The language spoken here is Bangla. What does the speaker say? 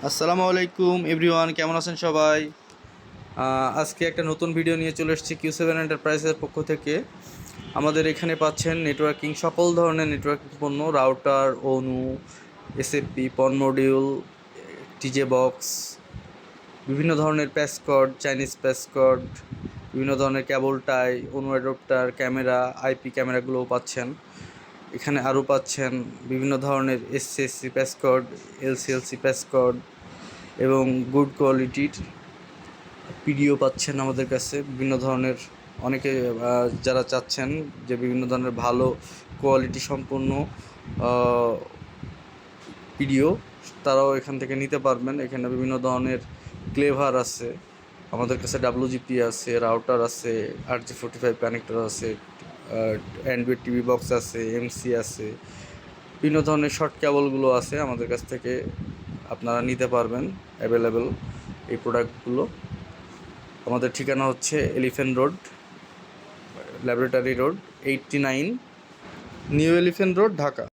আসসালামু আলাইকুম এভরিওয়ান, কেমন আছেন সবাই? আজকে একটা নতুন ভিডিও নিয়ে চলে এসেছি Q7 এন্টারপ্রাইজের পক্ষ থেকে। আমাদের এখানে পাচ্ছেন নেটওয়ার্কিং, সকল ধরনের নেটওয়ার্কিং পণ্য, রাউটার, অনু, এসএফপি, পন মডিউল, টিজে বক্স, বিভিন্ন ধরনের প্যাসকর্ড, চাইনিজ প্যাসকর্ড, বিভিন্ন ধরনের কেবল টাই, অনু অ্যাডপ্টার, ক্যামেরা, আইপি ক্যামেরাগুলোও পাচ্ছেন। এখানে আরও পাচ্ছেন বিভিন্ন ধরনের এসসি প্যাসকর্ড, এলসিএলসি প্যাসকর্ড এবং গুড কোয়ালিটির পিডিও পাচ্ছেন আমাদের কাছে। বিভিন্ন ধরনের অনেকে যারা চাচ্ছেন যে বিভিন্ন ধরনের ভালো কোয়ালিটি সম্পন্ন পিডিও, তারাও এখান থেকে নিতে পারবেন। এখানে বিভিন্ন ধরনের ক্লেভার আছে, আমাদের কাছে ডাব্লুজিপি আছে, রাউটার আছে, RJ45 কানেক্টর আছে, অ্যান্ড্রয়েড টিভি বক্স আছে, এমসি আছে, বিভিন্ন ধরনের শর্ট কেবলগুলো আছে আমাদের কাছ থেকে। আপনারা নিতে পারবেন অ্যাভেলেবেল এই প্রোডাক্টগুলো। আমাদের ঠিকানা হচ্ছে elephant road, laboratory road 89, new elephant road, Dhaka.